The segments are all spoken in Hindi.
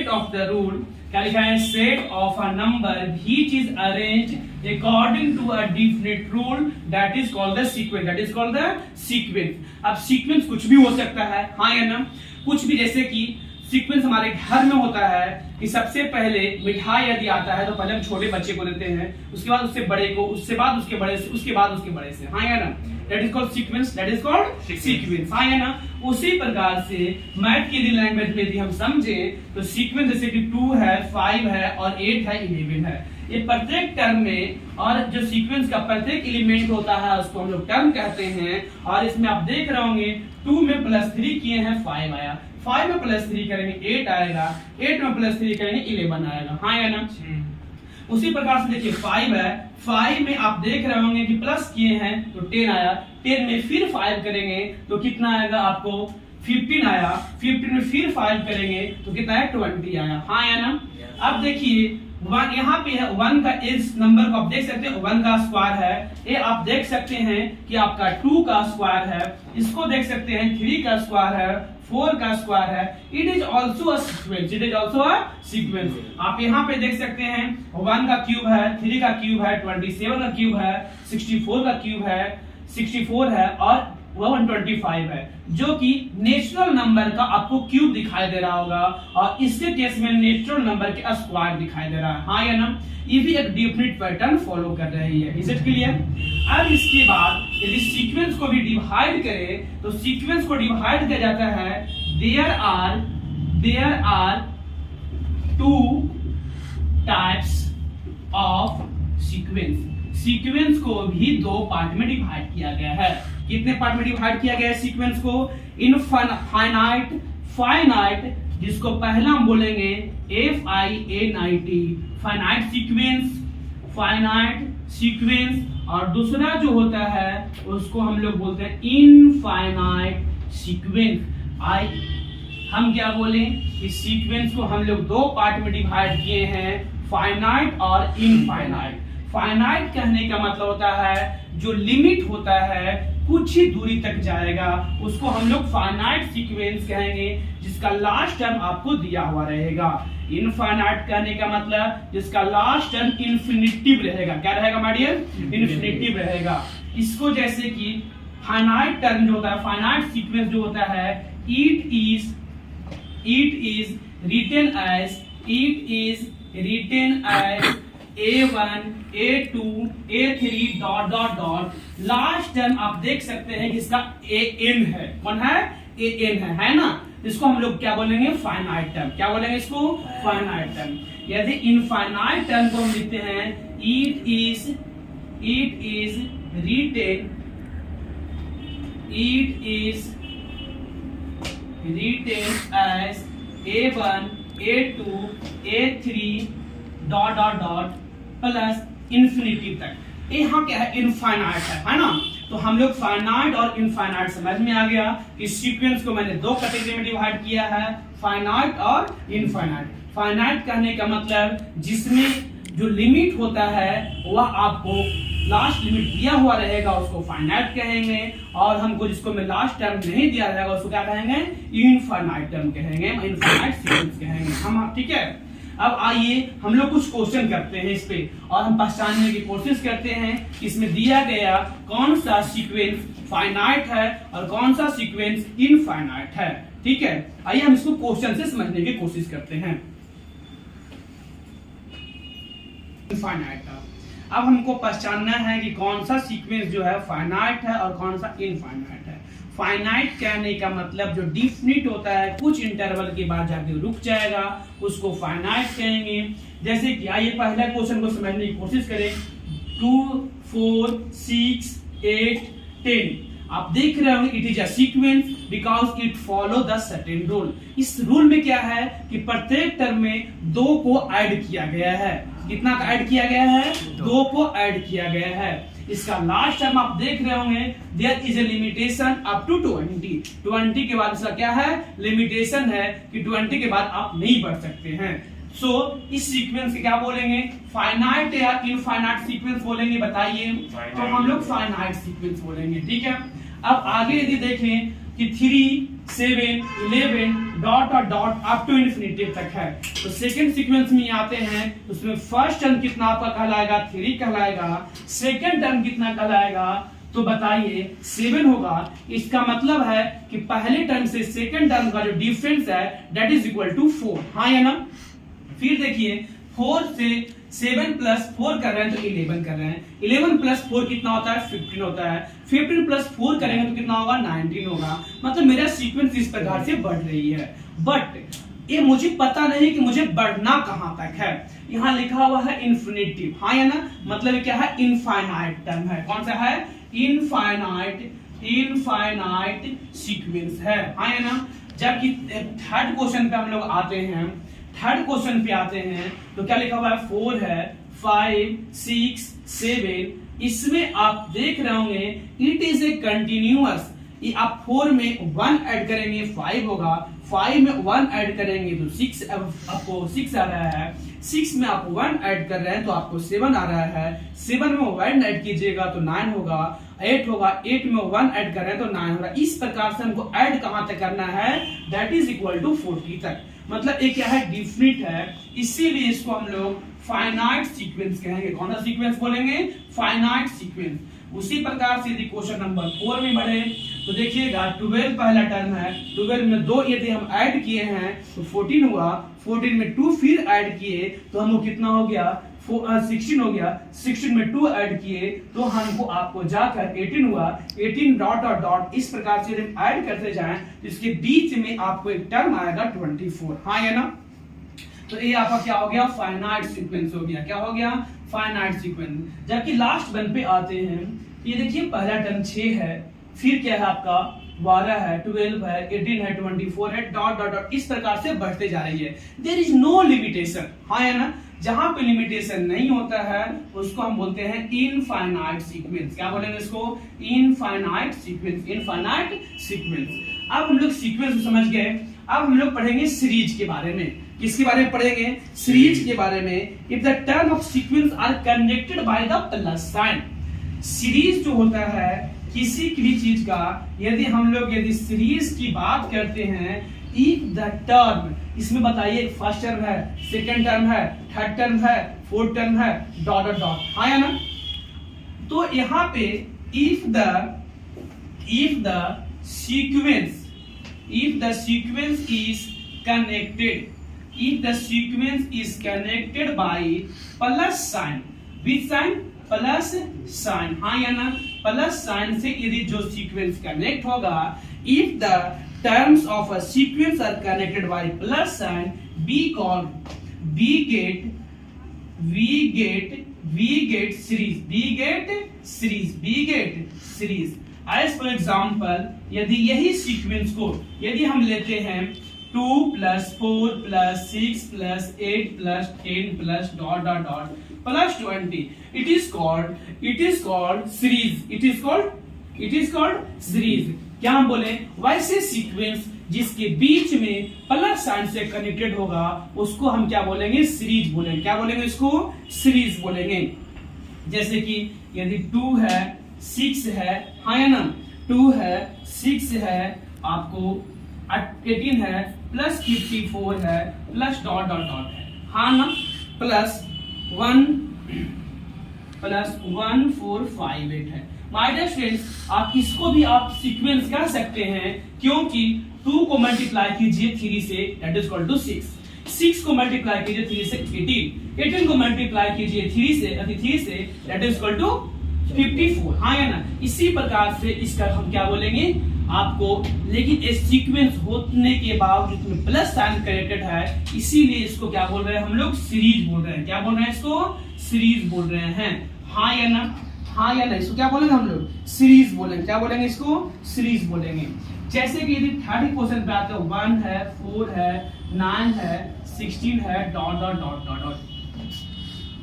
ऑफ द रूल, क्या लिखा है, set of a number which is arranged according to a definite rule that is called the sequence, that is called the sequence. अब सीक्वेंस कुछ भी हो सकता है, हाँ या ना, कुछ भी, जैसे कि सीक्वेंस हमारे घर में होता है कि सबसे पहले मिठाई यदि आता है तो पहले हम छोटे बच्चे को देते हैं, उसके बाद उससे बड़े को, उसके बाद उसके बड़े से, उसके बाद उसके बड़े से, हाँ या ना, that is called sequence, that is called sequence, हाँ या ना। उसी प्रकार से मैथ की लैंग्वेज में यदि हम समझे तो सीक्वेंस जैसे कि 2 है, 5 है और 8 है, 11 है, ये प्रत्येक टर्म में, और जो सीक्वेंस का प्रत्येक एलिमेंट होता है उसको हम लोग टर्म कहते हैं। और इसमें आप देख रहे होंगे 2 में +3 किए हैं 5 आया, 5 में +3 करेंगे 8 आएगा, 8 में +3 करेंगे 11 आएगा, हाँ या ना। उसी प्रकार से देखिए 5 है, 5 में आप देख रहे होंगे कि प्लस किए हैं तो 10 आया, 10 में फिर 5 करेंगे तो कितना आएगा आपको 15 आया, 15 में फिर 5 करेंगे तो कितना है 20 आया, हाँ या ना। अब देखिए 1 यहाँ पे है, 1 का इस नंबर को आप देख सकते हैं 1 का स्क्वायर है, ये आप देख सकते हैं कि आपका 2 का स्क्वायर है, इसको देख सकते हैं 3 का स्क्वायर है, 4 का स्क्वायर है, it is also a sequence, it is also a sequence. आप यहाँ पे देख सकते हैं 1 का क्यूब है, 3 का क्यूब है, 27 का क्यूब है, 64 का क्यूब है, 64 है और 125 है, जो कि नेचुरल नंबर का आपको क्यूब दिखाई दे रहा होगा, और इसके केस में नेचुरल नंबर के स्क्वायर दिखाई दे रहा है, हाँ या ना। ये भी एक डेफिनेट पैटर्न फॉलो कर रही है, इज इट क्लियर। अब इसके बाद यदि सीक्वेंस को भी डिवाइड करें तो सीक्वेंस को डिवाइड किया जाता है, there are 2 types of sequence. Sequence को भी 2 पार्ट में डिवाइड किया गया है। कितने पार्ट में डिवाइड किया गया है सीक्वेंस को? फाइनाइट, जिसको पहला हम बोलेंगे FINIT, फाइनाइट सीक्वेंस, और दूसरा जो होता है उसको हम लोग बोलते हैं इनफाइनाइट सीक्वेंस। हम क्या बोले, इस सीक्वेंस को हम लोग 2 पार्ट में डिवाइड किए हैं, फाइनाइट और इनफाइनाइट। फाइनाइट कहने का मतलब होता है जो लिमिट होता है कुछ ही दूरी तक जाएगा, उसको हम लोग फाइनाइट सीक्वेंस कहेंगे, जिसका लास्ट टर्म आपको दिया हुआ रहेगा। इनफाइनाइट कहने का मतलब जिसका लास्ट टर्म इन्फिनिटिव रहेगा, क्या रहेगा माय डियर, इन्फिनिटिव रहेगा। इसको जैसे कि फाइनाइट टर्म जो होता है, फाइनाइट सीक्वेंस जो होता है, it is written as A1 A2 A3 dot last term आप देख सकते हैं कि इसका AN है, कौन है, AN है ना। इसको हम लोग क्या बोलेंगे, फाइनाइट टर्म, क्या बोलेंगे इसको, फाइनाइट टर्म। यदि इनफाइनाइट टर्म को हम लिखते हैं, it is written as A1 A2 A3 dot plus infinity तक। यहाँ क्या है, इनफाइनाइट है ना। तो हम लोग फाइनाइट और इनफाइनाइट समझ में आ गया। इस सीक्वेंस को मैंने 2 कैटेगरी में डिवाइड किया है, फाइनाइट और इनफाइनाइट। फाइनाइट कहने का मतलब जिसमें जो लिमिट होता है वह आपको लास्ट लिमिट दिया हुआ रहेगा, उसको फाइनाइट कहेंगे, और हमको जिसको में लास्ट टर्म नहीं दिया रहेगा उसको क्या कहेंगे, इनफाइनाइट टर्म कहेंगे, इनफाइनाइट सीक्वेंस कहेंगे हम, ठीक है। अब आइए हम लोग कुछ क्वेश्चन करते हैं इस पे, और हम पहचानने की कोशिश करते हैं कि इसमें दिया गया कौन सा सीक्वेंस फाइनाइट है और कौन सा सीक्वेंस इनफाइनाइट है, ठीक है। आइए हम इसको क्वेश्चन से समझने की कोशिश करते हैं। इनफाइनाइट का अब हमको पहचानना है कि कौन सा सीक्वेंस जो है फाइनाइट है और कौन सा इनफाइनाइट है। फाइनाइट कहने का मतलब जो डिफिनिट होता है, कुछ इंटरवल के बाद जाके रुक जाएगा, उसको फाइनाइट कहेंगे। जैसे कि आइए पहला क्वेश्चन को समझने की कोशिश करें, 2 4 6 8 10। आप देख रहे होंगे it is a sequence because it follow the certain rule. इस रूल में क्या है कि प्रत्येक टर्म में 2 को ऐड किया गया है। कितना का ऐड किया गया है, 2 को ऐड किया गया है। इसका लास्ट टर्म आप देख रहे होंगे, there is a limitation up to 20 के बाद इसका क्या है, लिमिटेशन है कि 20 के बाद आप नहीं बढ़ सकते हैं। सो इस सीक्वेंस के क्या बोलेंगे, फाइनाइट या इनफाइनाइट सीक्वेंस बोलेंगे, बताइए। तो हम लोग फाइनाइट सीक्वेंस बोलेंगे, ठीक है। अब आगे यदि देखें कि 3 7, 11 डॉट और डॉट अप टू इन्फिनिटी तक है। तो सेकंड सीक्वेंस में आते हैं, उसमें फर्स्ट टर्म कितना आपका कहलाएगा 3 कहलाएगा, सेकंड टर्म कितना कहलाएगा तो बताइए 7 होगा। इसका मतलब है कि पहले टर्म से सेकंड टर्म का जो डिफरेंस है दैट इज इक्वल टू 4, हाँ या ना। फिर देखिए 4 से 7 प्लस 4 कर रहे हैं तो 11 कर रहे हैं, 11 प्लस 4 कितना होता है 15 होता है, 15 प्लस 4 करेंगे तो कितना होगा 19 होगा। मतलब मेरा सीक्वेंस इस प्रकार से बढ़ रही है, बट ये मुझे पता नहीं कि मुझे बढ़ना कहां तक है। यहाँ लिखा हुआ है इन्फिनिटिव, हाँ या ना, मतलब क्या है इनफाइनाइट टर्म है। कौन सा है इनफाइनाइट सीक्वेंस है, हाँ या ना। जबकि थर्ड क्वेश्चन पे हम लोग आते हैं, थर्ड क्वेश्चन पे आते हैं तो क्या लिखा हुआ है 4 है, 5, 6, 7। इसमें आप देख रहे होंगे इट इज ए कंटिन्यूअस। ये आप 4 में 1 ऐड करेंगे 5 होगा, 5 में 1 ऐड करेंगे तो 6 आपको 6 आ रहा है, 6 में आप 1 ऐड कर रहे हैं तो आपको 7 आ रहा है, 7 में 1 ऐड कीजिएगा तो 9 होगा, 8 होगा, 8 में 1 ऐड कर रहे हैं तो 9 होगा। इस प्रकार से हमको ऐड कहां तक करना है दैट इज इक्वल टू 40 तक। मतलब ये क्या है डिफिनिट है, इसीलिए इसको हम लोग फाइनाइट सीक्वेंस कहेंगे। कौन सा सीक्वेंस बोलेंगे फाइनाइट सीक्वेंस। उसी प्रकार से यदि क्वेश्चन नंबर 4 में बढ़े तो देखिएगा 12 पहला टर्म है, 12 में 2 यदि हम ऐड किए हैं तो 14 हुआ, 14 में 2 फिर ऐड किए तो हमको कितना हो गया 16 हो गया, 16 में 2 ऐड किए तो हमको आपको जाकर 18 हुआ, 18 डॉट और डॉट इस प्रकार से हम ऐड करते जाएं तो इसके बीच में आपको एक टर्म आएगा 24, हाँ या ना। तो ये आपका क्या हो गया फाइनाइट सीक्वेंस हो गया, क्या हो गया फाइनाइट सीक्वेंस। जबकि लास्ट वन पे आते हैं, ये देखिए पहला टर्म 6 है, फिर क्या है आपका 12 है, 12 है, 18 है, 24 है, डॉट डॉट डॉट इस प्रकार से बढ़ते जा रही है। देयर इज नो लिमिटेशन, हाँ या ना। जहां पे लिमिटेशन नहीं होता है उसको हम बोलते हैं इनफाइनाइट सीक्वेंस। क्या बोलेंगे इसको इनफाइनाइट सीक्वेंस, इनफाइनाइट सीक्वेंस। अब हम लोग सीक्वेंस समझ गए, अब हम लोग पढ़ेंगे सीरीज के बारे में। किसके बारे में पढ़ेंगे सीरीज के बारे में। If the term of sequence are connected by the plus sign. Series जो होता है किसी भी चीज का, यदि हम लोग यदि सीरीज की बात करते हैं, इफ द टर्म, इसमें बताइए फर्स्ट टर्म है, सेकंड टर्म है, थर्ड टर्म है, फोर्थ टर्म है, डॉट डॉट डॉट, हाँ या ना। तो यहाँ पे if the sequence is connected by plus sign, which sign plus sign, हाँ या ना। प्लस साइन से यदि जो सीक्वेंस कनेक्ट होगा, if the terms of a sequence are connected by plus sign, we get series. As for example, यदि यही सीक्वेंस को यदि हम लेते हैं 2 plus 4 plus 6 plus 8 plus 10 plus dot dot dot plus 20, it is called series. It is called series. क्या हम बोले वैसे सीक्वेंस जिसके बीच में प्लस साइन से कनेक्टेड होगा उसको हम क्या बोलेंगे सीरीज बोलेंगे। क्या बोलेंगे इसको सीरीज बोलेंगे। जैसे कि यदि 2 है 6 है, हाँ या ना, 2 है 6 है, आपको 18 है प्लस 54 है प्लस डॉट डॉट डॉट है, हाँ ना, प्लस 1 4 5 8 है। माय डियर फ्रेंड्स, आप इसको भी आप सीक्वेंस कह सकते हैं क्योंकि 2 को मल्टीप्लाई कीजिए 3 say that is equal to 6, 6 को मल्टीप्लाई कीजिए 3 से 18, 18 को मल्टीप्लाई कीजिए 3 say that is equal to 54, हाँ या ना। इसी प्रकार से इसका हम क्या बोलेंगे आपको, लेकिन ये सीक्वेंस होने के बावजूद में प्लस साइन कनेक्टेड है, इसीलिए इसको क्या बोल रहे हैं हम लोग सीरीज बोल रहे हैं। क्या बोल रहे हैं इसको सीरीज बोल रहे हैं, हाँ या ना, हाँ या नहीं। इसको क्या बोलेंगे हम लोग सीरीज बोलेंगे। क्या बोलेंगे इसको सीरीज बोलेंगे। जैसे कि यदि थर्ड क्वेश्चन पे आते हैं 1 है 4 है 9 है 16 है dot dot dot dot dot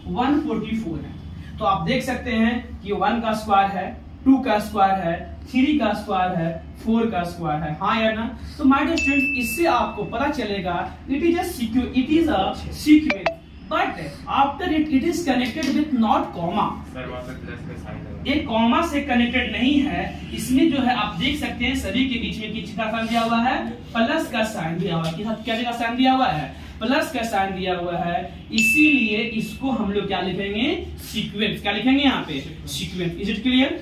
144 है, तो आप देख सकते हैं कि 1 का स्क्वायर है, 2 का स्क्वायर है, 3 का स्क्वायर है, 4 का स्क्वायर है, हाँ या ना। तो माय डियर स्टूडेंट्स, इससे आपको पता चलेगा it is a sequence. but after it is connected with not comma. Sir वहाँ पे प्लस का साइन लगा। ये कॉमा से कनेक्टेड नहीं है, इसमें जो है आप देख सकते हैं सभी के बीच में किसका साइन दिया हुआ है, प्लस का साइन दिया हुआ है। क्या का साइन दिया हुआ है, प्लस का साइन दिया हुआ है, इसीलिए इसको हम लोग क्या लिखेंगे, सीक्वेंस। क्या लिखेंगे यहाँ पे, सीक्वेंस। Is it clear?